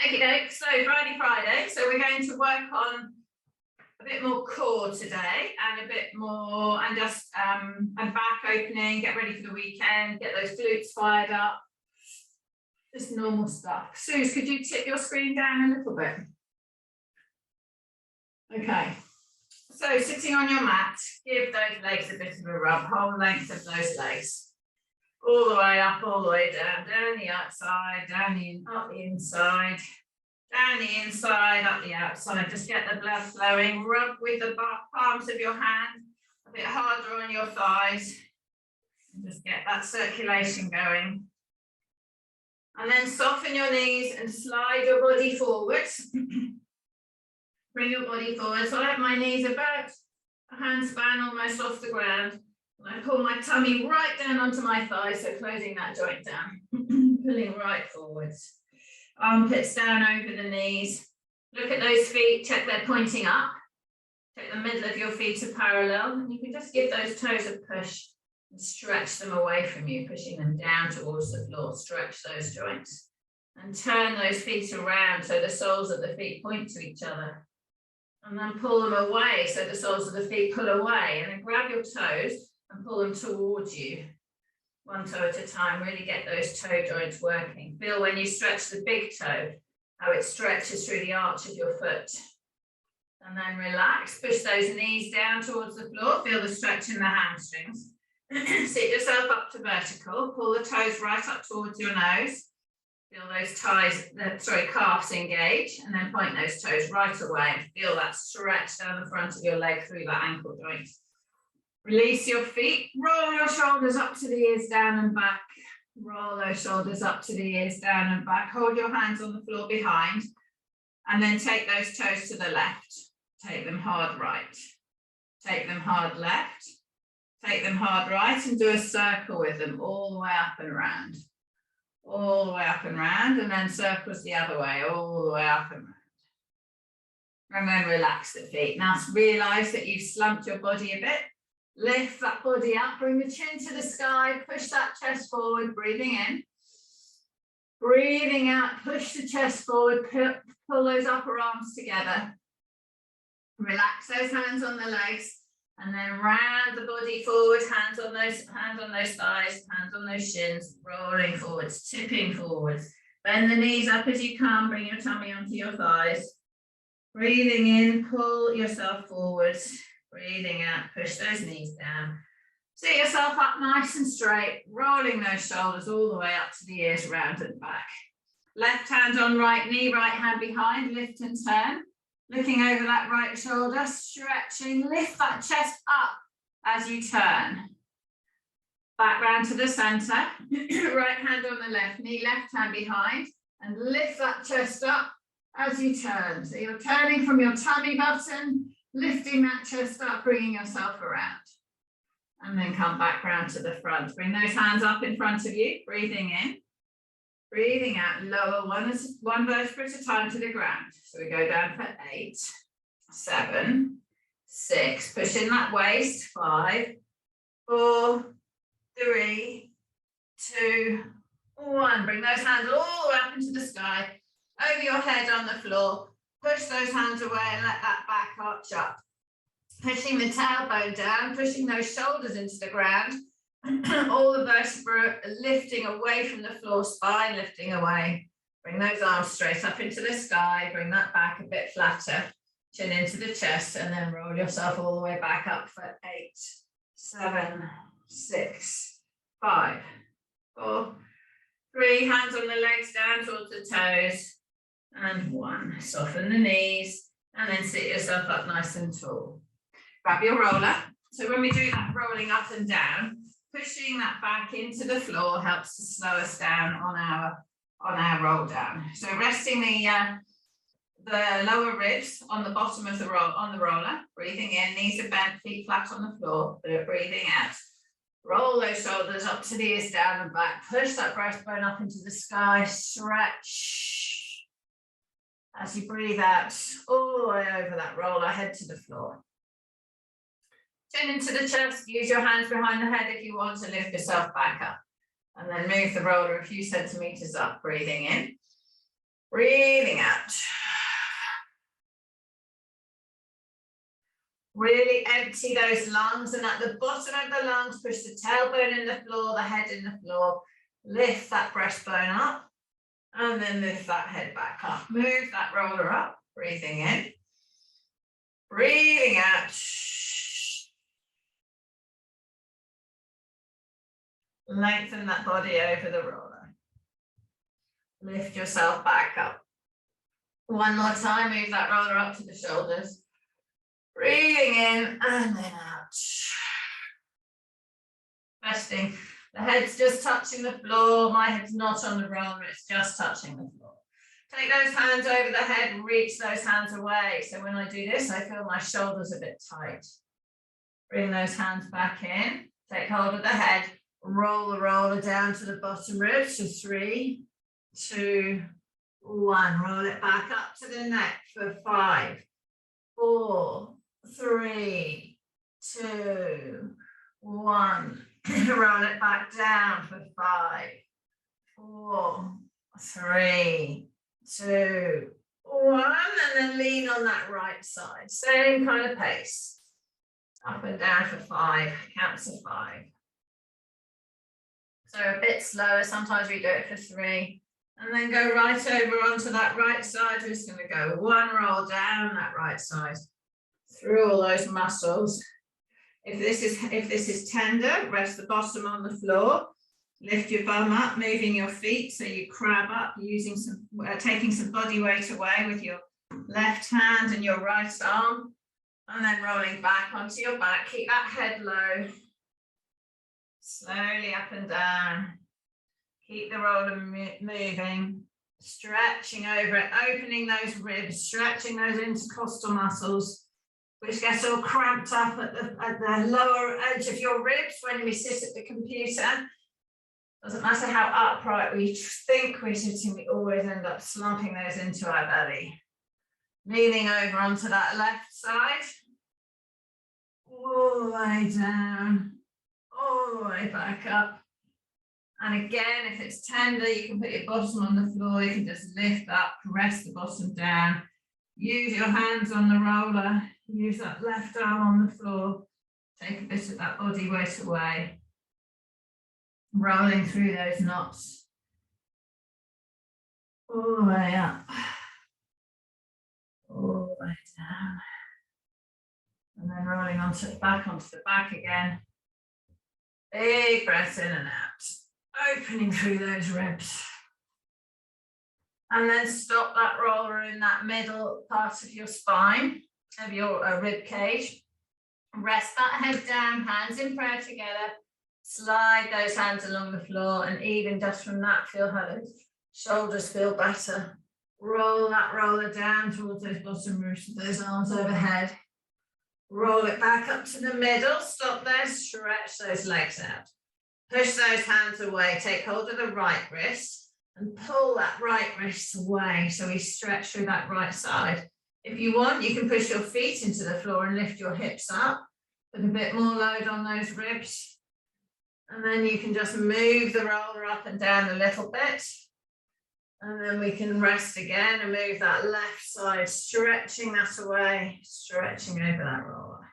Okay, so Friday, so we're going to work on a bit more core today and a bit more, and just and back opening, get ready for the weekend, get those glutes fired up, just normal stuff. Suze, could you tip your screen down a little bit? Okay, so sitting on your mat, give those legs a bit of a rub, whole length of those legs. All the way up, all the way down, down the outside, down the up the inside, down the inside, up the outside. Just get the blood flowing. Rub with the palms of your hand, a bit harder on your thighs. And just get that circulation going. And then soften your knees and slide your body forwards. Bring your body forward. So I have my knees about a handspan almost off the ground. And I pull my tummy right down onto my thighs, so closing that joint down, pulling right forwards. Armpits down over the knees. Look at those feet, check they're pointing up. Check the middle of your feet are parallel. And you can just give those toes a push and stretch them away from you, pushing them down towards the floor. Stretch those joints. And turn those feet around so the soles of the feet point to each other. And then pull them away so the soles of the feet pull away. And then grab your toes and pull them towards you, one toe at a time. Really get those toe joints working. Feel when you stretch the big toe, how it stretches through the arch of your foot. And then relax, push those knees down towards the floor. Feel the stretch in the hamstrings. Sit yourself up to vertical, pull the toes right up towards your nose. Feel those calves engage, and then point those toes right away. Feel that stretch down the front of your leg through that ankle joint. Release your feet, roll your shoulders up to the ears, down and back. Roll those shoulders up to the ears, down and back. Hold your hands on the floor behind, and then take those toes to the left. Take them hard right. Take them hard left. Take them hard right, and do a circle with them all the way up and round. All the way up and round, and then circles the other way, all the way up and round. And then relax the feet. Now realize that you've slumped your body a bit. Lift that body up, bring the chin to the sky, push that chest forward, breathing in. Breathing out, push the chest forward, pull those upper arms together. Relax those hands on the legs, and then round the body forward, hands on those thighs, hands on those shins, rolling forwards, tipping forwards. Bend the knees up as you come, bring your tummy onto your thighs. Breathing in, pull yourself forwards. Breathing out, push those knees down. Sit yourself up nice and straight, rolling those shoulders all the way up to the ears, round and back. Left hand on right knee, right hand behind, lift and turn. Looking over that right shoulder, stretching, lift that chest up as you turn. Back round to the center, right hand on the left knee, left hand behind, and lift that chest up as you turn. So you're turning from your tummy button, lifting that chest up, bringing yourself around. And then come back round to the front. Bring those hands up in front of you, breathing in. Breathing out, lower one vertebra at a time to the ground. So we go down for 8, 7, 6. Push in that waist. 5, 4, 3, 2, 1. Bring those hands all the way up into the sky, over your head on the floor. Push those hands away and let that back arch up. Pushing the tailbone down, pushing those shoulders into the ground. All the vertebrae lifting away from the floor, spine lifting away. Bring those arms straight up into the sky. Bring that back a bit flatter. Chin into the chest, and then roll yourself all the way back up for 8, 7, 6, 5, 4, 3. Hands on the legs down towards the toes. And 1. Soften the knees, and then sit yourself up nice and tall. Grab your roller. So when we do that rolling up and down, pushing that back into the floor helps to slow us down on our roll down. So resting the lower ribs on the bottom of the roller, breathing in, knees are bent, feet flat on the floor, breathing out. Roll those shoulders up to the ears, down and back. Push that breastbone up into the sky, stretch. As you breathe out, all the way over that roller, head to the floor. Chin into the chest, use your hands behind the head if you want to lift yourself back up. And then move the roller a few centimeters up, breathing in. Breathing out. Really empty those lungs, and at the bottom of the lungs, push the tailbone in the floor, the head in the floor. Lift that breastbone up, and then lift that head back up. Move that roller up, breathing in. Breathing out. Lengthen that body over the roller. Lift yourself back up. One more time, move that roller up to the shoulders. Breathing in and then out. Resting. The head's just touching the floor. My head's not on the roller, it's just touching the floor. Take those hands over the head, reach those hands away. So when I do this, I feel my shoulders a bit tight. Bring those hands back in. Take hold of the head. Roll the roller down to the bottom ribs. So 3, 2, 1. Roll it back up to the neck for 5, 4, 3, 2, 1. Roll it back down for 5, 4, 3, 2, 1. And then lean on that right side. Same kind of pace. Up and down for 5. Counts of 5. So a bit slower. Sometimes we do it for 3. And then go right over onto that right side. We're just going to go 1 roll down that right side. Through all those muscles. If this is tender, rest the bottom on the floor. Lift your bum up, moving your feet so you crab up, using some taking some body weight away with your left hand and your right arm, and then rolling back onto your back. Keep that head low. Slowly up and down. Keep the roller moving, stretching over it, opening those ribs, stretching those intercostal muscles, which gets all cramped up at the lower edge of your ribs when we sit at the computer. Doesn't matter how upright we think we're sitting, we always end up slumping those into our belly. Leaning over onto that left side, all the way down, all the way back up. And again, if it's tender, you can put your bottom on the floor, you can just lift up, press the bottom down, use your hands on the roller, use that left arm on the floor, take a bit of that body weight away, rolling through those knots, all the way up, all the way down, and then rolling back onto the back again. Big breath in and out, opening through those ribs. And then stop that roller in that middle part of your spine, of your rib cage. Rest that head down, hands in prayer together. Slide those hands along the floor, and even just from that, feel how those shoulders feel better. Roll that roller down towards those bottom ribs with those arms overhead. Roll it back up to the middle. Stop there, stretch those legs out. Push those hands away. Take hold of the right wrist and pull that right wrist away. So we stretch through that right side. If you want, you can push your feet into the floor and lift your hips up. Put a bit more load on those ribs. And then you can just move the roller up and down a little bit. And then we can rest again and move that left side, stretching that away, stretching over that roller.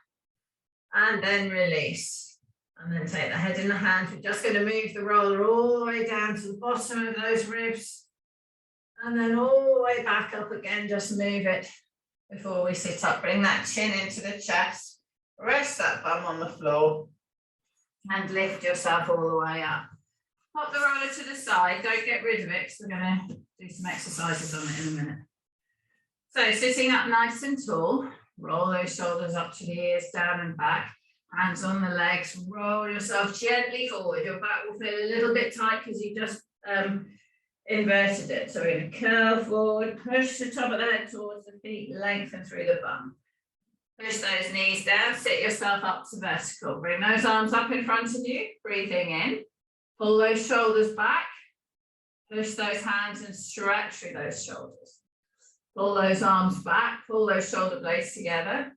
And then release. And then take the head in the hand. We're just going to move the roller all the way down to the bottom of those ribs. And then all the way back up again, just move it before we sit up. Bring that chin into the chest. Rest that bum on the floor. And lift yourself all the way up. Pop the roller to the side. Don't get rid of it because we're going to do some exercises on it in a minute. So sitting up nice and tall. Roll those shoulders up to the ears, down and back. Hands on the legs. Roll yourself gently forward. Your back will feel a little bit tight because you just inverted it. So we're going to curl forward. Push the top of the head towards the feet. Lengthen through the bum. Push those knees down, sit yourself up to vertical. Bring those arms up in front of you, breathing in. Pull those shoulders back. Push those hands and stretch through those shoulders. Pull those arms back, pull those shoulder blades together.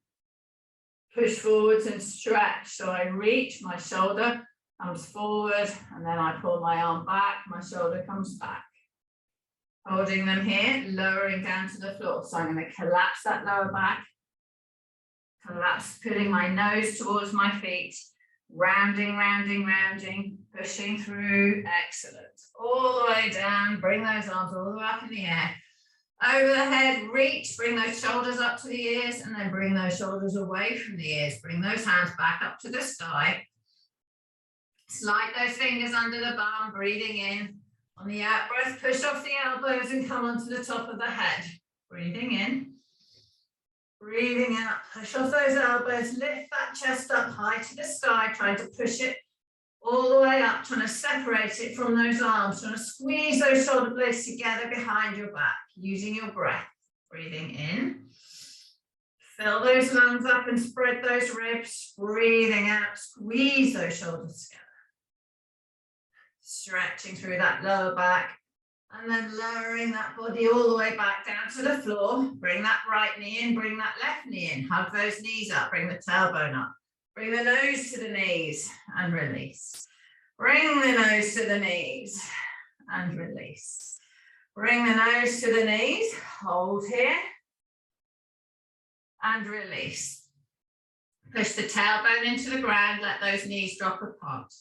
Push forwards and stretch. So I reach, my shoulder comes forward, and then I pull my arm back, my shoulder comes back. Holding them here, lowering down to the floor. So I'm going to collapse that lower back. Collapse, putting my nose towards my feet. Rounding, rounding, rounding, pushing through. Excellent. All the way down. Bring those arms all the way up in the air. Over the head, reach, bring those shoulders up to the ears, and then bring those shoulders away from the ears. Bring those hands back up to the sky. Slide those fingers under the bum, breathing in. On the out breath, push off the elbows and come onto the top of the head. Breathing in. Breathing out, push off those elbows, lift that chest up high to the sky, trying to push it all the way up, trying to separate it from those arms, trying to squeeze those shoulder blades together behind your back, using your breath. Breathing in. Fill those lungs up and spread those ribs. Breathing out, squeeze those shoulders together. Stretching through that lower back. And then lowering that body all the way back down to the floor. Bring that right knee in, bring that left knee in. Hug those knees up, bring the tailbone up. Bring the nose to the knees and release. Bring the nose to the knees and release. Bring the nose to the knees, hold here and release. Push the tailbone into the ground, let those knees drop apart.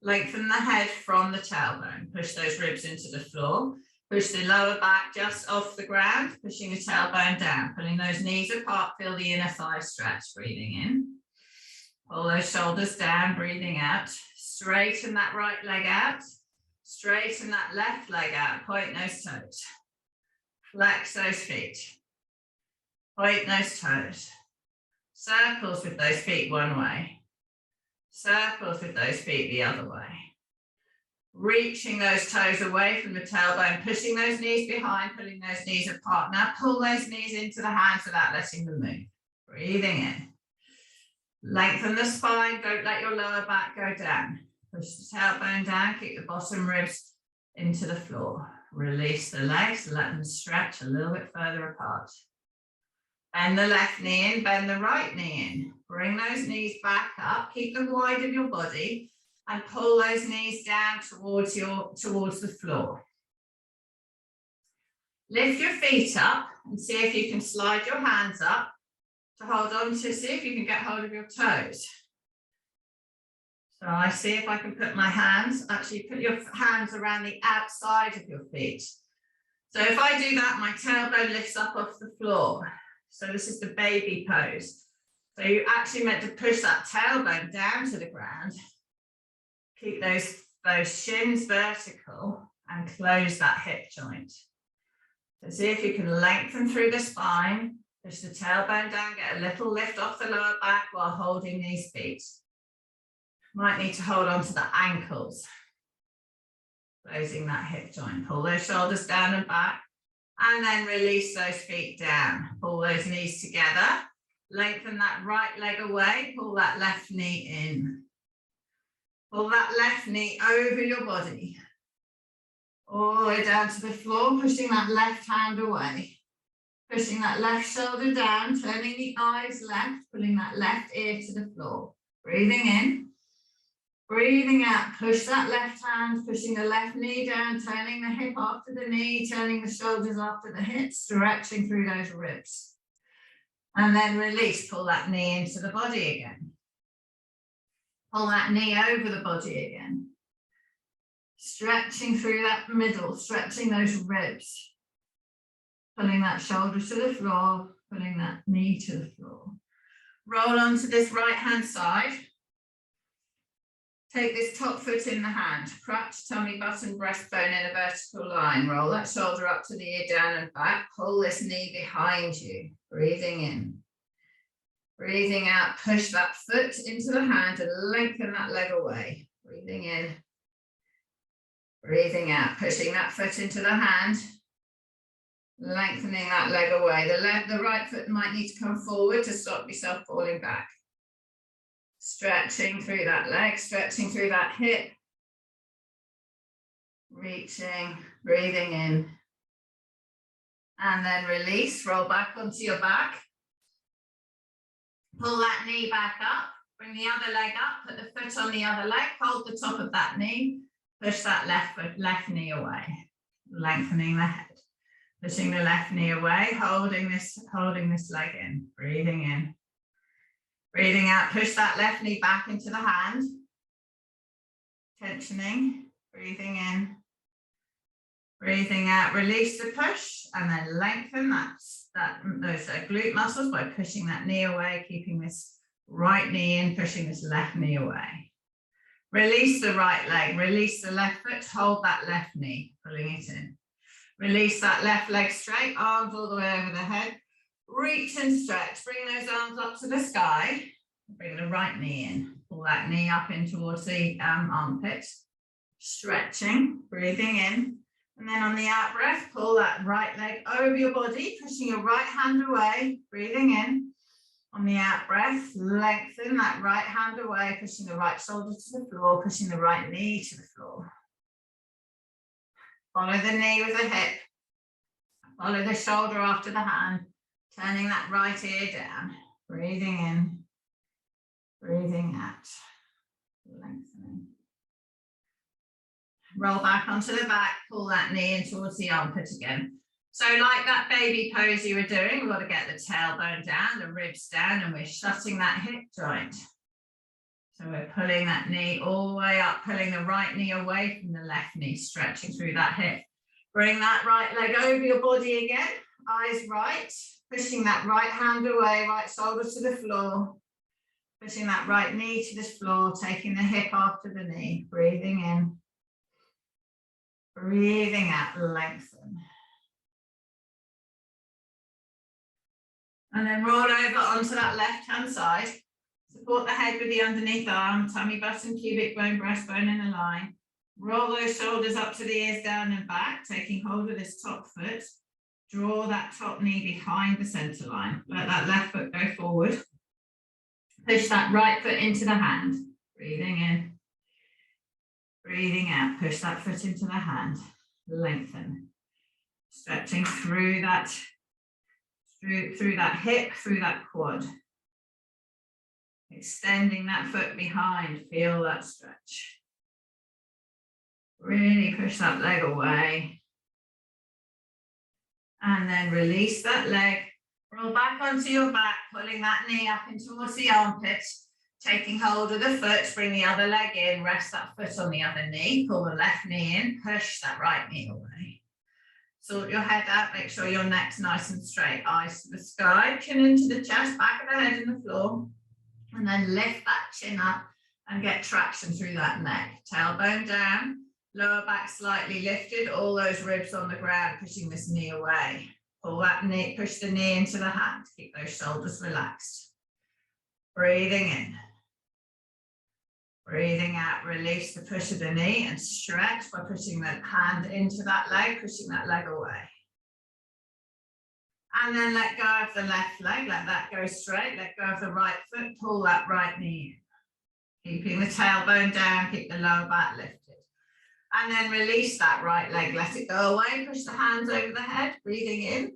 Lengthen the head from the tailbone. Push those ribs into the floor. Push the lower back just off the ground, pushing the tailbone down. Pulling those knees apart, feel the inner thigh stretch. Breathing in. Pull those shoulders down, breathing out. Straighten that right leg out. Straighten that left leg out. Point those toes. Flex those feet. Point those toes. Circles with those feet one way. Circles with those feet the other way. Reaching those toes away from the tailbone, pushing those knees behind, pulling those knees apart. Now pull those knees into the hands without letting them move. Breathing in. Lengthen the spine, don't let your lower back go down. Push the tailbone down, keep the bottom ribs into the floor. Release the legs, let them stretch a little bit further apart. Bend the left knee in, bend the right knee in. Bring those knees back up, keep them wide of your body and pull those knees down towards the floor. Lift your feet up and see if you can slide your hands up to hold on to, see if you can get hold of your toes. So I see if I can put my hands, actually put your hands around the outside of your feet. So if I do that, my tailbone lifts up off the floor. So this is the baby pose. So you're actually meant to push that tailbone down to the ground. Keep those shins vertical and close that hip joint. So see if you can lengthen through the spine, push the tailbone down, get a little lift off the lower back while holding these feet. Might need to hold on to the ankles. Closing that hip joint. Pull those shoulders down and back. And then release those feet down. Pull those knees together. Lengthen that right leg away. Pull that left knee in. Pull that left knee over your body. All the way down to the floor, pushing that left hand away. Pushing that left shoulder down, turning the eyes left, pulling that left ear to the floor. Breathing in. Breathing out, push that left hand, pushing the left knee down, turning the hip after the knee, turning the shoulders after the hips, stretching through those ribs. And then release, pull that knee into the body again. Pull that knee over the body again. Stretching through that middle, stretching those ribs. Pulling that shoulder to the floor, pulling that knee to the floor. Roll onto this right hand side. Take this top foot in the hand, crutch, tummy, button, breastbone in a vertical line. Roll that shoulder up to the ear, down and back. Pull this knee behind you. Breathing in. Breathing out, push that foot into the hand and lengthen that leg away. Breathing in. Breathing out, pushing that foot into the hand. Lengthening that leg away. The right foot might need to come forward to stop yourself falling back. Stretching through that leg, stretching through that hip. Reaching, breathing in. And then release, roll back onto your back. Pull that knee back up, bring the other leg up, put the foot on the other leg, hold the top of that knee, push that left knee away, lengthening the head. Pushing the left knee away, holding this leg in, breathing in. Breathing out, push that left knee back into the hand. Tensioning, breathing in. Breathing out, release the push, and then lengthen those glute muscles by pushing that knee away, keeping this right knee in, pushing this left knee away. Release the right leg, release the left foot, hold that left knee, pulling it in. Release that left leg straight, arms all the way over the head. Reach and stretch, bring those arms up to the sky. Bring the right knee in, pull that knee up in towards the armpit. Stretching, breathing in. And then on the out breath, pull that right leg over your body, pushing your right hand away, breathing in. On the out breath, lengthen that right hand away, pushing the right shoulder to the floor, pushing the right knee to the floor. Follow the knee with the hip. Follow the shoulder after the hand, turning that right ear down, breathing in, breathing out, lengthening. Roll back onto the back, pull that knee in towards the armpit again. So like that baby pose you were doing, we've got to get the tailbone down, the ribs down, and we're shutting that hip joint. So we're pulling that knee all the way up, pulling the right knee away from the left knee, stretching through that hip. Bring that right leg over your body again, eyes right, pushing that right hand away, right shoulder to the floor, pushing that right knee to the floor, taking the hip after the knee, breathing in, breathing out, lengthen. And then roll over onto that left-hand side. Support the head with the underneath arm, tummy button, pubic bone, breastbone in a line. Roll those shoulders up to the ears, down and back, taking hold of this top foot. Draw that top knee behind the center line. Let that left foot go forward. Push that right foot into the hand. Breathing in. Breathing out. Push that foot into the hand. Lengthen. Stretching through that hip, through that quad. Extending that foot behind, feel that stretch. Really push that leg away. And then release that leg. Roll back onto your back, pulling that knee up in towards the armpit. Taking hold of the foot, bring the other leg in, rest that foot on the other knee, pull the left knee in, push that right knee away. Sort your head out, make sure your neck's nice and straight, eyes to the sky, chin into the chest, back of the head in the floor, and then lift that chin up and get traction through that neck. Tailbone down, lower back slightly lifted, all those ribs on the ground, pushing this knee away. Pull that knee, push the knee into the hand, keep those shoulders relaxed. Breathing in. Breathing out, release the push of the knee and stretch by pushing the hand into that leg, pushing that leg away. And then let go of the left leg, let that go straight, let go of the right foot, pull that right knee in. Keeping the tailbone down, keep the lower back lifted. And then release that right leg, let it go away, push the hands over the head, breathing in.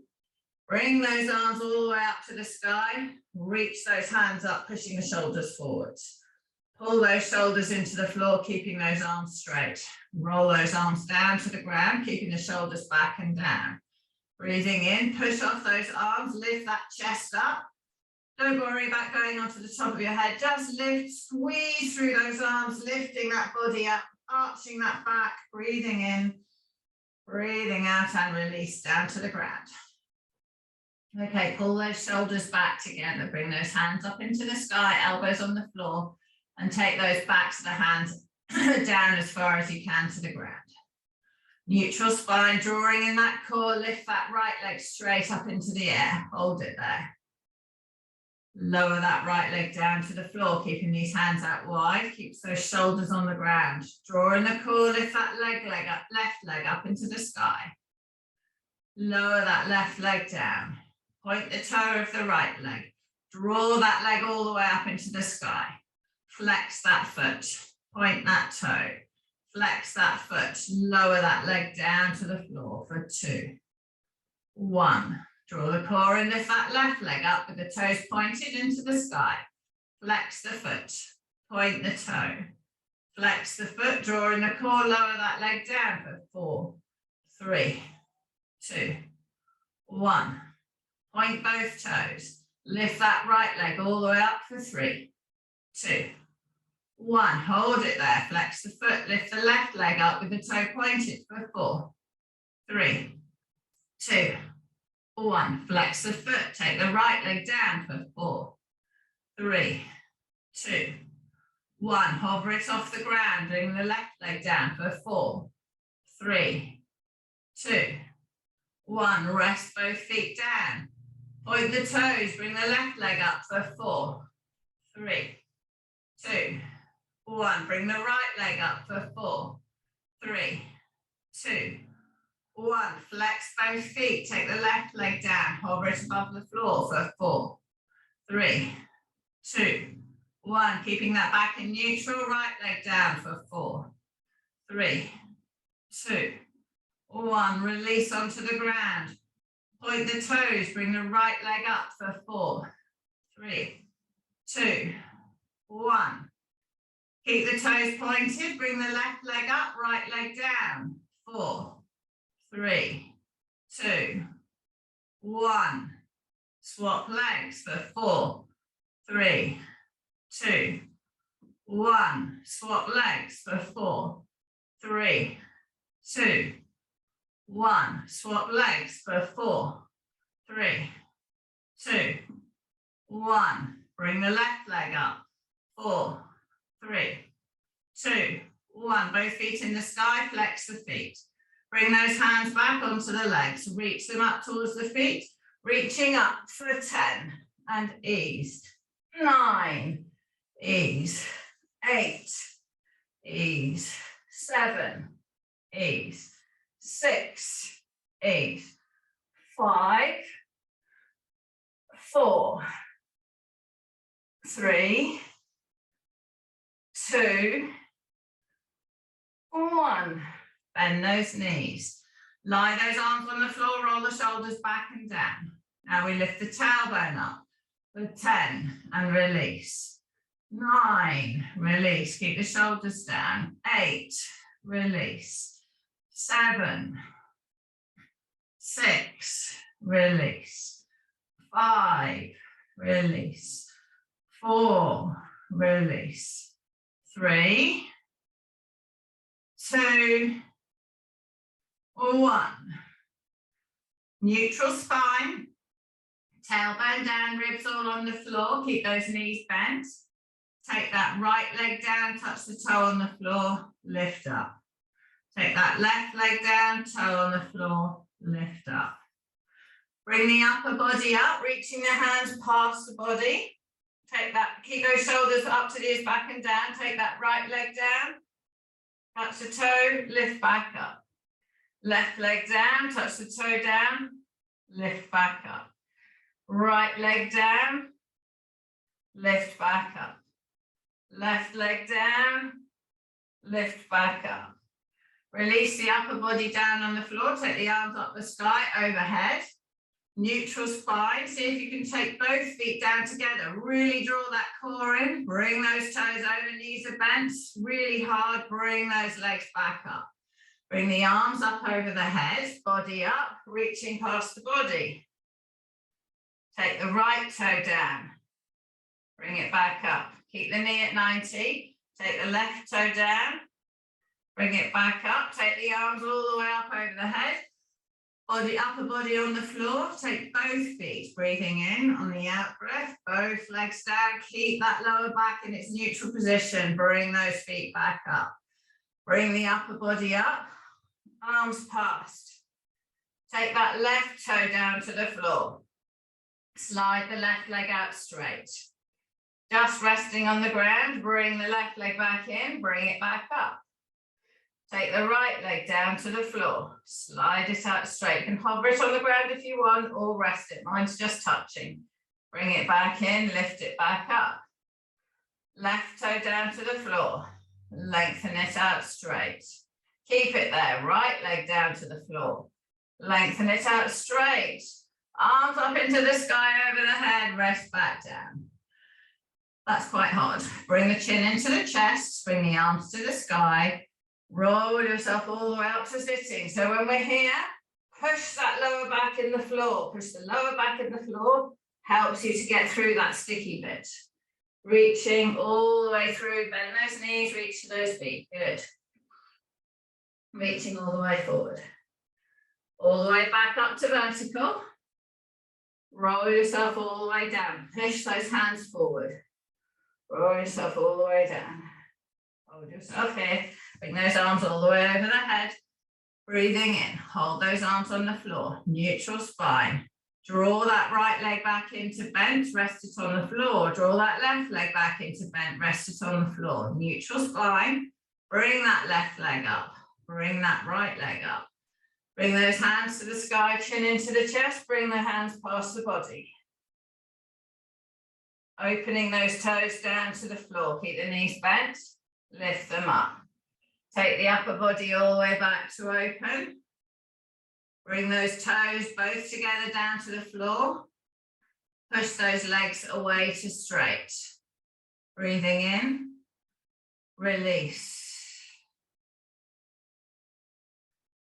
Bring those arms all the way up to the sky, reach those hands up, pushing the shoulders forwards. Pull those shoulders into the floor, keeping those arms straight. Roll those arms down to the ground, keeping the shoulders back and down. Breathing in, push off those arms, lift that chest up. Don't worry about going onto the top of your head, just lift, squeeze through those arms, lifting that body up, arching that back, breathing in, breathing out and release down to the ground. Okay, pull those shoulders back together, bring those hands up into the sky, elbows on the floor. And take those backs of the hands down as far as you can to the ground. Neutral spine, drawing in that core, lift that right leg straight up into the air, hold it there. Lower that right leg down to the floor, keeping these hands out wide, keeps those shoulders on the ground. Draw in the core, lift that left leg up into the sky. Lower that left leg down. Point the toe of the right leg. Draw that leg all the way up into the sky. Flex that foot, point that toe, flex that foot, lower that leg down to the floor for 2, 1. Draw the core and lift that left leg up with the toes pointed into the sky. Flex the foot, point the toe, flex the foot, draw in the core, lower that leg down for 4, 3, 2, 1. Point both toes. Lift that right leg all the way up for 3, 2, 1. Hold it there. Flex the foot. Lift the left leg up with the toe pointed for 4, 3, 2, 1. Flex the foot. Take the right leg down for 4, 3, 2, 1. Hover it off the ground. Bring the left leg down for 4, 3, 2, 1. Rest both feet down. Point the toes. Bring the left leg up for 4, 3, 2, 1. Bring the right leg up for 4, 3, 2, 1. Flex both feet. Take the left leg down. Hover it above the floor for 4, 3, 2, 1. Keeping that back in neutral. Right leg down for 4, 3, 2, 1. Release onto the ground. Point the toes. Bring the right leg up for 4, 3, 2, 1. Keep the toes pointed. Bring the left leg up. Right leg down. 4, 3, 2, 1. Swap legs for 4, 3, 2, 1. Swap legs for 4, 3, 2, 1. Swap legs for 4, 3, 2, 1. Bring the left leg up. 4, 3, 2, 1. Both feet in the sky. Flex the feet. Bring those hands back onto the legs. Reach them up towards the feet. Reaching up for 10 and ease. 9, ease. 8, ease. 7, ease. 6, ease. 5, 4, 3, 2, 1. Bend those knees. Lie those arms on the floor, roll the shoulders back and down. Now we lift the tailbone up for 10 and release. 9, release. Keep the shoulders down. 8, release. 7, 6, release. 5, release. 4, release. 3, 2, 1. Neutral spine. Tailbone down, ribs all on the floor. Keep those knees bent. Take that right leg down, touch the toe on the floor, lift up. Take that left leg down, toe on the floor, lift up. Bring the upper body up, reaching the hands past the body. Take that, keep those shoulders up to the ears, back and down. Take that right leg down, touch the toe, lift back up. Left leg down, touch the toe down, lift back up. Right leg down, lift back up. Left leg down, lift back up. Release the upper body down on the floor, take the arms up the sky, overhead. Neutral spine, see if you can take both feet down together. Really draw that core in, bring those toes over, knees are bent, really hard, bring those legs back up. Bring the arms up over the head, body up, reaching past the body. Take the right toe down, bring it back up. Keep the knee at 90, take the left toe down, bring it back up, take the arms all the way up over the head. Body, upper body on the floor, take both feet, breathing in on the out breath, both legs down, keep that lower back in its neutral position, bring those feet back up. Bring the upper body up, arms past. Take that left toe down to the floor. Slide the left leg out straight. Just resting on the ground, bring the left leg back in, bring it back up. Take the right leg down to the floor, slide it out straight. You can hover it on the ground if you want, or rest it. Mine's just touching. Bring it back in, lift it back up. Left toe down to the floor, lengthen it out straight. Keep it there, right leg down to the floor. Lengthen it out straight. Arms up into the sky over the head, rest back down. That's quite hard. Bring the chin into the chest, bring the arms to the sky. Roll yourself all the way up to sitting. So when we're here, push that lower back in the floor. Push the lower back in the floor. Helps you to get through that sticky bit. Reaching all the way through, bend those knees, reach to those feet. Good. Reaching all the way forward. All the way back up to vertical. Roll yourself all the way down. Push those hands forward. Roll yourself all the way down. Hold yourself here. Bring those arms all the way over the head. Breathing in. Hold those arms on the floor. Neutral spine. Draw that right leg back into bent. Rest it on the floor. Draw that left leg back into bent. Rest it on the floor. Neutral spine. Bring that left leg up. Bring that right leg up. Bring those hands to the sky, chin into the chest, bring the hands past the body. Opening those toes down to the floor, keep the knees bent, lift them up. Take the upper body all the way back to open. Bring those toes both together down to the floor. Push those legs away to straight. Breathing in, release.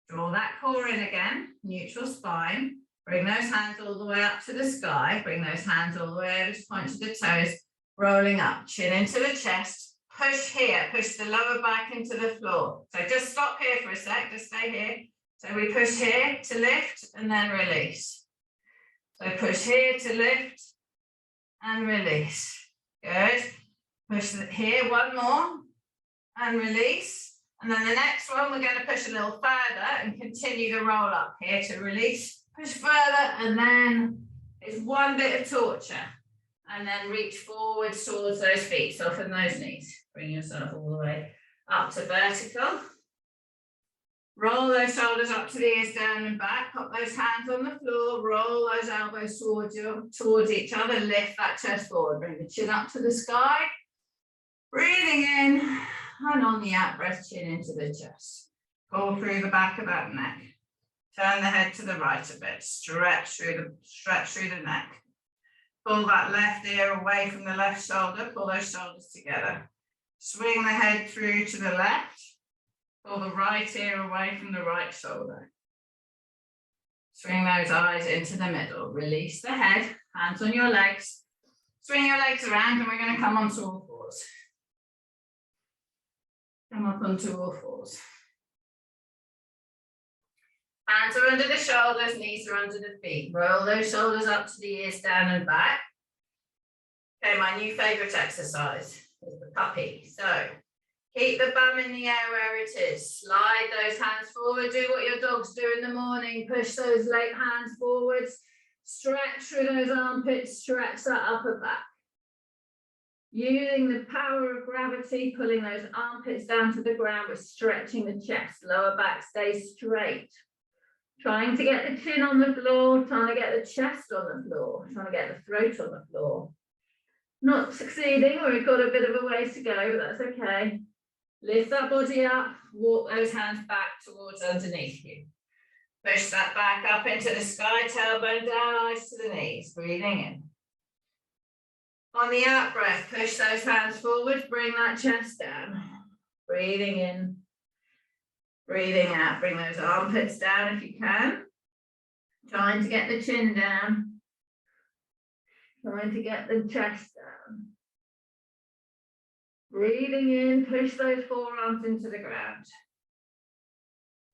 Draw that core in again, neutral spine. Bring those hands all the way up to the sky. Bring those hands all the way over to point to the toes. Rolling up, chin into the chest. Push here, push the lower back into the floor. So just stop here for a sec, just stay here. So we push here to lift and then release. So push here to lift and release. Good. Push here, one more and release. And then the next one, we're going to push a little further and continue to roll up here to release. Push further, and then it's one bit of torture. And then reach forward towards those feet, soften those knees. Bring yourself all the way up to vertical. Roll those shoulders up to the ears, down and back. Pop those hands on the floor. Roll those elbows towards each other. Lift that chest forward. Bring the chin up to the sky. Breathing in. And on the out breath, chin into the chest. Pull through the back of that neck. Turn the head to the right a bit. Stretch through the neck. Pull that left ear away from the left shoulder. Pull those shoulders together. Swing the head through to the left. Pull the right ear away from the right shoulder. Swing those eyes into the middle. Release the head. Hands on your legs. Swing your legs around, and we're going to come onto all fours. Come up onto all fours. Hands are under the shoulders, knees are under the feet. Roll those shoulders up to the ears, down and back. Okay, my new favourite exercise is the puppy. So keep the bum in the air where it is. Slide those hands forward. Do what your dogs do in the morning. Push those leg hands forwards. Stretch through those armpits. Stretch that upper back. Using the power of gravity, pulling those armpits down to the ground, we're stretching the chest, lower back stays straight. Trying to get the chin on the floor, trying to get the chest on the floor, trying to get the throat on the floor. Not succeeding, we've got a bit of a ways to go, but that's okay. Lift that body up, walk those hands back towards underneath you. Push that back up into the sky, tailbone down, eyes to the knees, breathing in. On the out breath, push those hands forward, bring that chest down. Breathing in, breathing out, bring those armpits down if you can. Trying to get the chin down. Trying to get the chest down. Breathing in, push those forearms into the ground.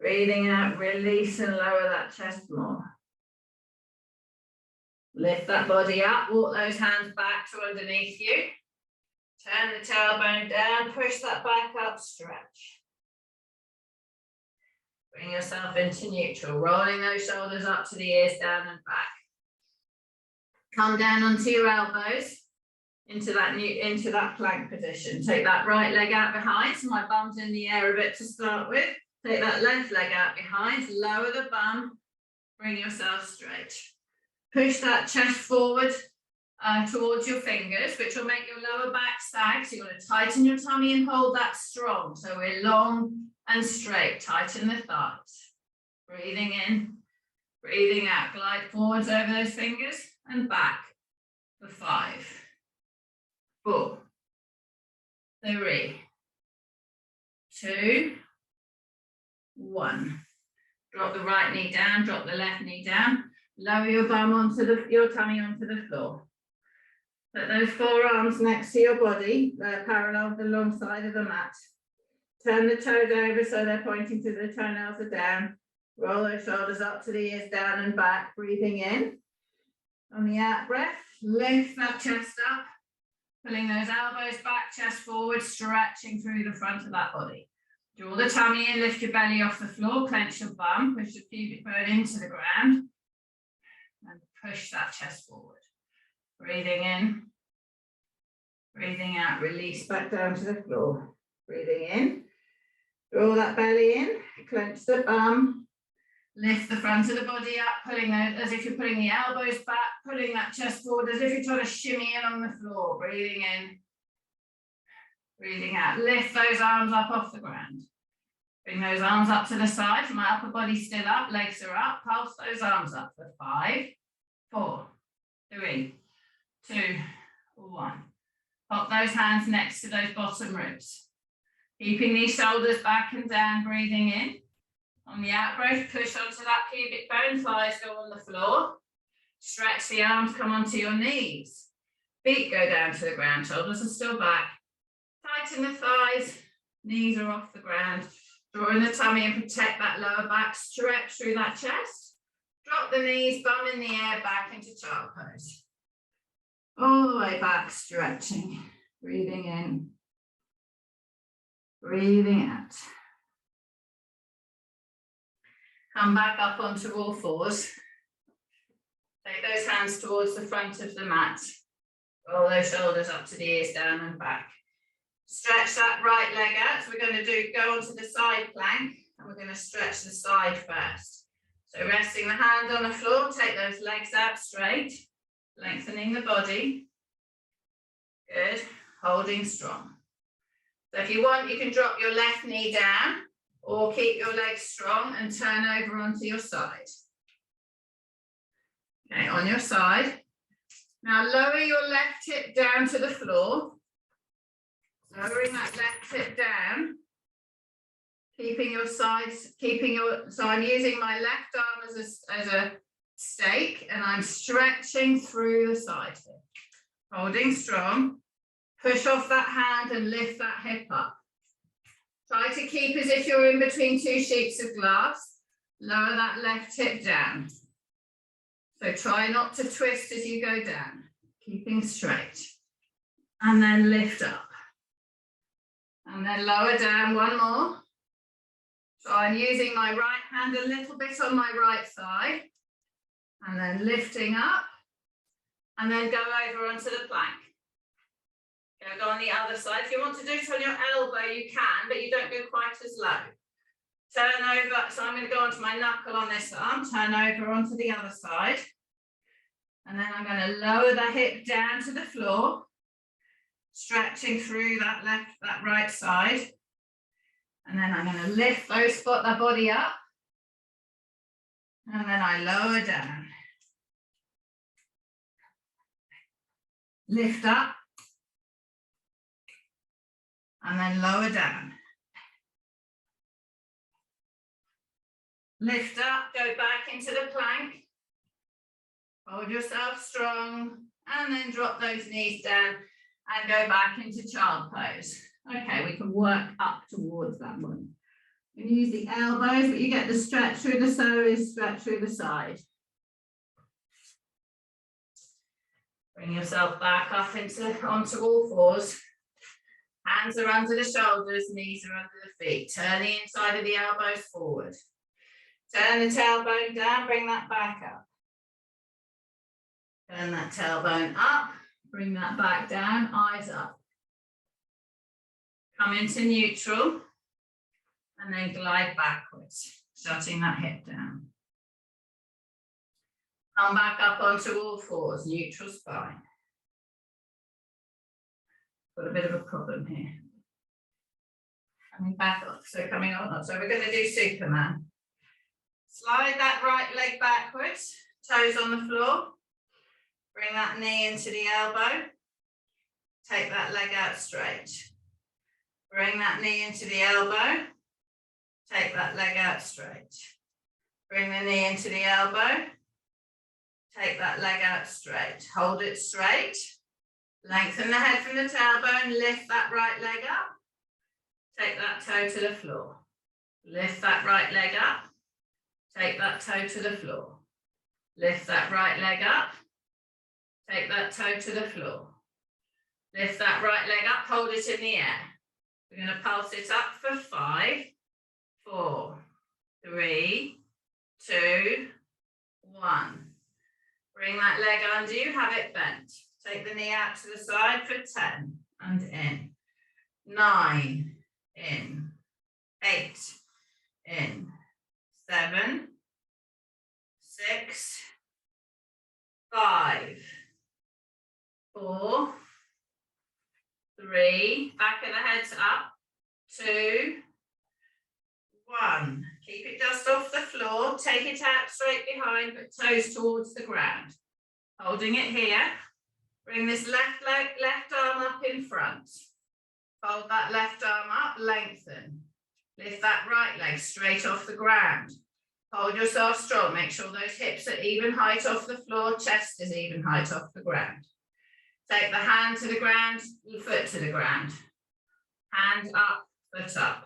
Breathing out, release and lower that chest more. Lift that body up, walk those hands back to underneath you. Turn the tailbone down, push that back up, stretch. Bring yourself into neutral, rolling those shoulders up to the ears, down and back. Come down onto your elbows into that plank position. Take that right leg out behind, so my bum's in the air a bit to start with. Take that left leg out behind, lower the bum, bring yourself straight. Push that chest forward towards your fingers, which will make your lower back sag. So you want to tighten your tummy and hold that strong. So we're long and straight. Tighten the thighs. Breathing in, breathing out. Glide forwards over those fingers and back for 5, 4, 3, 2, 1. Drop the right knee down, drop the left knee down. Lower your bum onto your tummy onto the floor. Put those forearms next to your body. They're parallel with the long side of the mat. Turn the toes over so they're pointing to the toenails are down. Roll those shoulders up to the ears, down and back, breathing in. On the out breath, lift that chest up, pulling those elbows back, chest forward, stretching through the front of that body. Draw the tummy in, lift your belly off the floor, clench your bum, push your pubic bone into the ground, and push that chest forward. Breathing in, breathing out, release back down to the floor. Breathing in, draw that belly in, clench the bum, lift the front of the body up, pulling those, as if you're pulling the elbows back, pulling that chest forward, as if you're trying to shimmy in on the floor. Breathing in, breathing out. Lift those arms up off the ground. Bring those arms up to the side. From my upper body still up, legs are up. Pulse those arms up for 5, 4, 3, 2, 1. Pop those hands next to those bottom ribs. Keeping these shoulders back and down, breathing in. On the out breath, push onto that pubic bone, thighs go on the floor. Stretch the arms, come onto your knees. Feet go down to the ground, shoulders are still back. Tighten the thighs, knees are off the ground. Draw in the tummy and protect that lower back. Stretch through that chest. Drop the knees, bum in the air, back into child pose. All the way back, stretching. Breathing in. Breathing out. Come back up onto all fours. Take those hands towards the front of the mat. Roll those shoulders up to the ears, down and back. Stretch that right leg out. So we're going to go onto the side plank and we're going to stretch the side first. So resting the hand on the floor, take those legs out straight, lengthening the body. Good, holding strong. So if you want, you can drop your left knee down or keep your legs strong and turn over onto your side. Okay, on your side. Now lower your left hip down to the floor. Lowering that left hip down, keeping your sides, so I'm using my left arm as a stake and I'm stretching through the side hip. Holding strong, push off that hand and lift that hip up. Try to keep as if you're in between two sheets of glass. Lower that left hip down. So try not to twist as you go down, keeping straight. And then lift up. And then lower down, one more. So I'm using my right hand a little bit on my right thigh. And then lifting up. And then go over onto the plank. Go on the other side. If you want to do it on your elbow, you can, but you don't go quite as low. Turn over, so I'm going to go onto my knuckle on this arm, turn over onto the other side. And then I'm going to lower the hip down to the floor. Stretching through that right side. And then I'm going to lift the body up. And then I lower down. Lift up. And then lower down. Lift up, go back into the plank. Hold yourself strong. And then drop those knees down. And go back into child pose. Okay, we can work up towards that one. You can use the elbows, but you get the stretch through the toes, stretch through the side. Bring yourself back up onto all fours. Hands are under the shoulders, knees are under the feet. Turn the inside of the elbows forward. Turn the tailbone down, bring that back up. Turn that tailbone up. Bring that back down, eyes up. Come into neutral and then glide backwards, shutting that hip down. Come back up onto all fours, neutral spine. Got a bit of a problem here. Coming back up, so coming on. So we're going to do Superman. Slide that right leg backwards, toes on the floor. Bring that knee into the elbow. Take that leg out straight. Bring that knee into the elbow. Take that leg out straight. Bring the knee into the elbow. Take that leg out straight. Hold it straight. Lengthen the head from the tailbone. Lift that right leg up. Take that toe to the floor. Lift that right leg up. Take that toe to the floor. Lift that right leg up. Take that toe to the floor. Lift that right leg up. Hold it in the air. We're going to pulse it up for 5, 4, 3, 2, 1. Bring that leg under you, have it bent. Take the knee out to the side for 10 and in. 9, in. 8, in. 7, 6, 5, 4, 3, back of the head's up, 2, 1. Keep it just off the floor, take it out straight behind, but toes towards the ground. Holding it here, bring this left arm up in front. Fold that left arm up, lengthen. Lift that right leg straight off the ground. Hold yourself strong, make sure those hips are even height off the floor, chest is even height off the ground. Take the hand to the ground, foot to the ground. Hand up, foot up.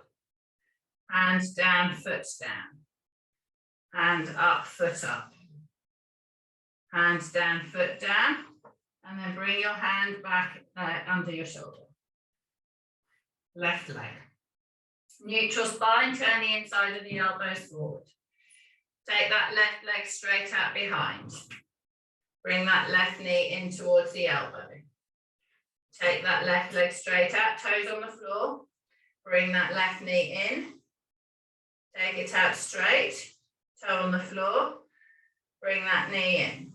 Hand down, foot down. Hand up, foot up. Hand down, foot down. And then bring your hand back under your shoulder. Left leg. Neutral spine, turn the inside of the elbows forward. Take that left leg straight out behind. Bring that left knee in towards the elbow. Take that left leg straight out, toes on the floor. Bring that left knee in. Take it out straight, toe on the floor. Bring that knee in.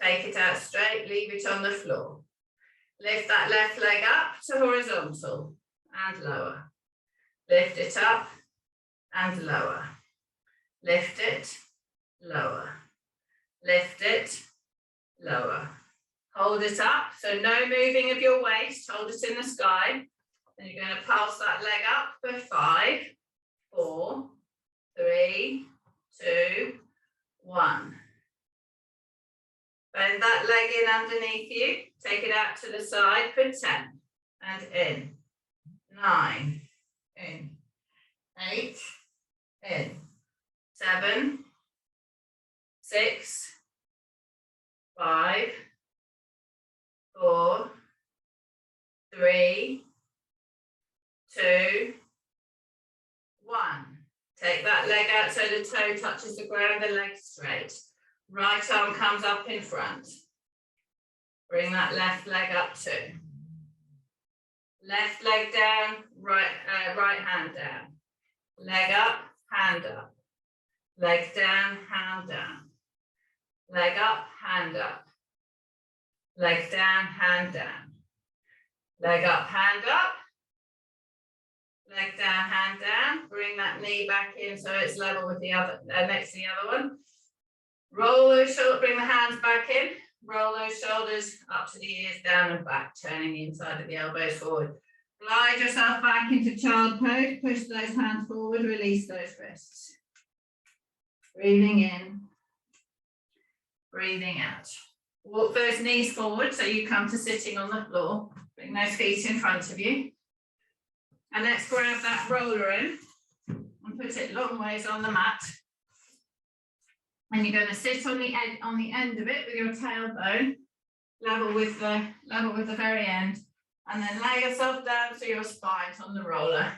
Take it out straight, leave it on the floor. Lift that left leg up to horizontal and lower. Lift it up and lower. Lift it, lower. Lift it, lower. Hold it up, so no moving of your waist, hold it in the sky. Then you're going to pulse that leg up for 5, 4, 3, 2, 1. Bend that leg in underneath you, take it out to the side for 10 and in. 9, in. 8, in. 7, 6, 5, 4, 3, 2, 1. Take that leg out so the toe touches the ground, the leg straight. Right arm comes up in front. Bring that left leg up too. Left leg down, right hand down. Leg up, hand up. Leg down, hand down. Leg up, hand up. Leg down, hand down. Leg up, hand up. Leg down, hand down. Bring that knee back in so it's level with the other, next to the other one. Roll those shoulders, bring the hands back in. Roll those shoulders up to the ears, down and back, turning the inside of the elbows forward. Glide yourself back into child pose. Push those hands forward, release those wrists. Breathing in, breathing out. Walk those knees forward so you come to sitting on the floor. Bring those feet in front of you. And let's grab that roller in and put it long ways on the mat. And you're going to sit on the end of it with your tailbone level with the very end. And then lay yourself down to your spine on the roller.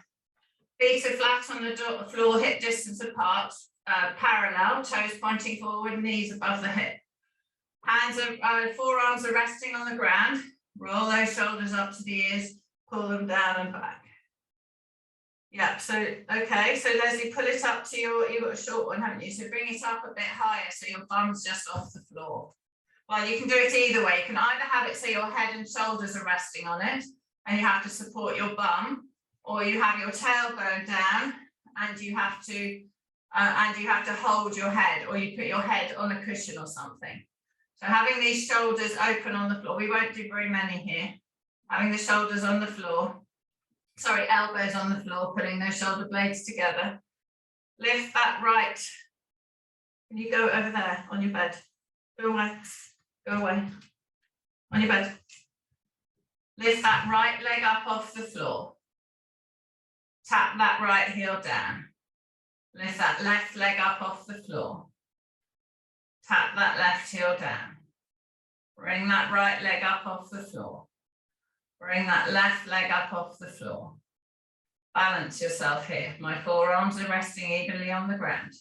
Feet are flat on the floor, hip distance apart, parallel, toes pointing forward, knees above the hip. Forearms are resting on the ground. Roll those shoulders up to the ears, pull them down and back. Yeah, so, okay, so Leslie, pull it up to you've got a short one, haven't you? So bring it up a bit higher so your bum's just off the floor. Well, you can do it either way. You can either have it so your head and shoulders are resting on it and you have to support your bum, or you have your tailbone down and you have to hold your head, or you put your head on a cushion or something. So having these shoulders open on the floor, we won't do very many here. Having the shoulders on the floor, sorry, elbows on the floor, putting those shoulder blades together. Lift that right Can you go over there on your bed? Go away. Go away. On your bed. Lift that right leg up off the floor. Tap that right heel down. Lift that left leg up off the floor. Tap that left heel down. Bring that right leg up off the floor. Bring that left leg up off the floor. Balance yourself here. My forearms are resting evenly on the ground.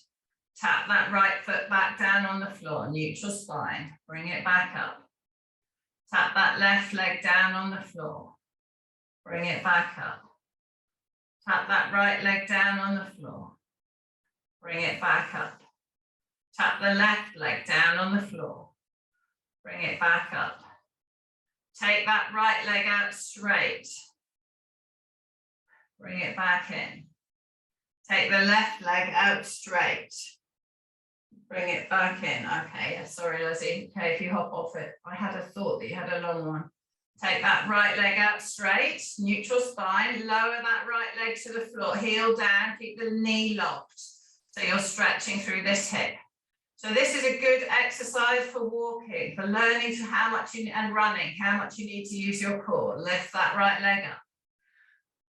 Tap that right foot back down on the floor, neutral spine. Bring it back up. Tap that left leg down on the floor. Bring it back up. Tap that right leg down on the floor. Bring it back up. Tap the left leg down on the floor. Bring it back up. Take that right leg out straight. Bring it back in. Take the left leg out straight. Bring it back in. Okay, yeah, sorry, Lizzie. Okay, if you hop off it. I had a thought that you had a long one. Take that right leg out straight, neutral spine. Lower that right leg to the floor, heel down, keep the knee locked. So you're stretching through this hip. So this is a good exercise for walking, for learning to how much you, and running, how much you need to use your core. Lift that right leg up.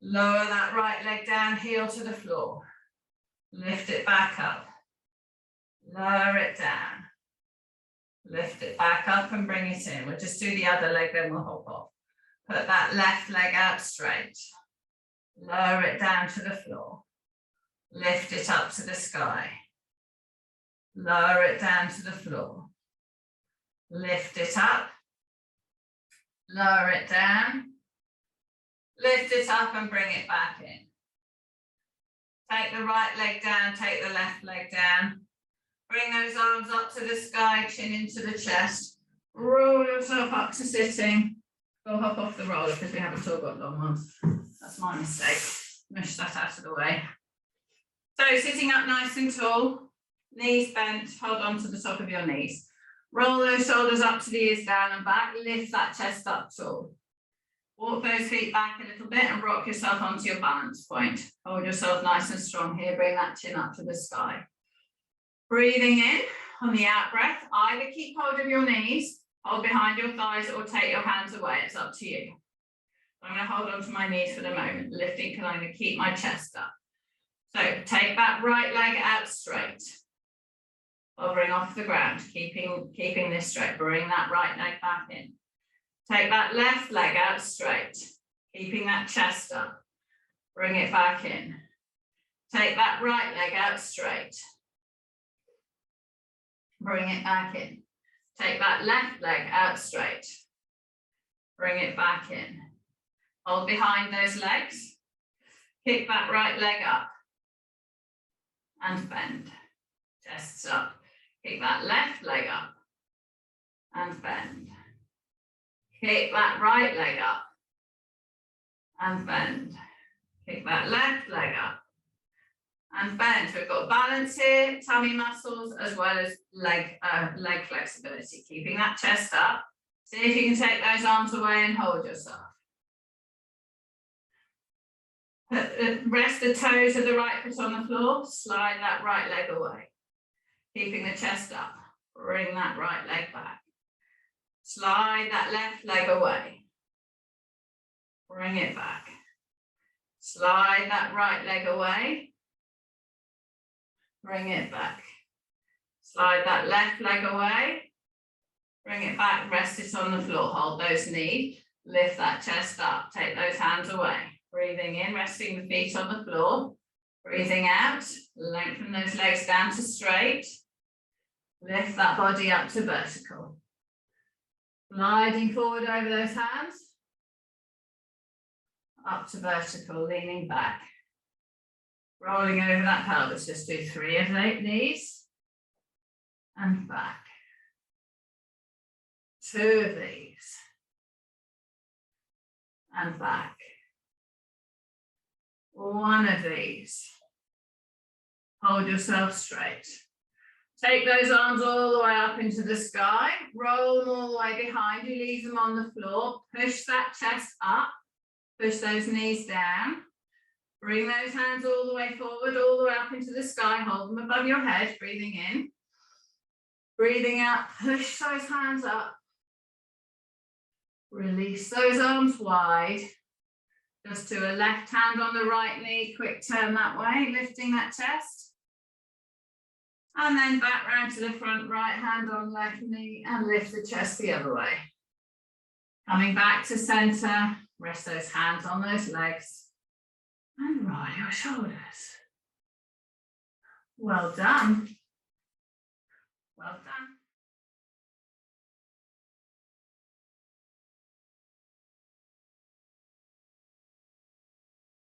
Lower that right leg down, heel to the floor. Lift it back up. Lower it down. Lift it back up and bring it in. We'll just do the other leg, then we'll hop off. Put that left leg out straight. Lower it down to the floor. Lift it up to the sky. Lower it down to the floor. Lift it up. Lower it down. Lift it up and bring it back in. Take the right leg down, take the left leg down. Bring those arms up to the sky, chin into the chest. Roll yourself up to sitting. Go hop off the roller because we haven't all got long ones. That's my mistake. Mush that out of the way. So sitting up nice and tall, knees bent, hold on to the top of your knees. Roll those shoulders up to the ears down and back, lift that chest up tall. Walk those feet back a little bit and rock yourself onto your balance point. Hold yourself nice and strong here, bring that chin up to the sky. Breathing in on the out breath, either keep hold of your knees, hold behind your thighs, or take your hands away, it's up to you. I'm going to hold on to my knees for the moment, lifting because I'm going to keep my chest up. So take that right leg out straight, hovering off the ground, keeping this straight, bring that right leg back in. Take that left leg out straight, keeping that chest up, bring it back in. Take that right leg out straight, bring it back in. Take that left leg out straight, bring it back in. Hold behind those legs, kick that right leg up and bend, chests up. Kick that left leg up and bend. Kick that right leg up and bend. Kick that left leg up and bend. So we've got balance here, tummy muscles, as well as leg flexibility. Keeping that chest up. See if you can take those arms away and hold yourself. Rest the toes of the right foot on the floor. Slide that right leg away. Keeping the chest up. Bring that right leg back. Slide that left leg away. Bring it back. Slide that right leg away. Bring it back. Slide that left leg away. Bring it back. Rest it on the floor. Hold those knees. Lift that chest up. Take those hands away. Breathing in, resting the feet on the floor. Breathing out. Lengthen those legs down to straight. Lift that body up to vertical. Gliding forward over those hands. Up to vertical, leaning back. Rolling over that pelvis. Just do 3 of these. And back. 2 of these. And back. 1 of these. Hold yourself straight. Take those arms all the way up into the sky. Roll them all the way behind you. Leave them on the floor. Push that chest up. Push those knees down. Bring those hands all the way forward, all the way up into the sky. Hold them above your head. Breathing in. Breathing out, push those hands up. Release those arms wide. Just to a left hand on the right knee, quick turn that way, lifting that chest. And then back round to the front, right hand on left knee and lift the chest the other way. Coming back to center, rest those hands on those legs and roll your shoulders. Well done. Well done.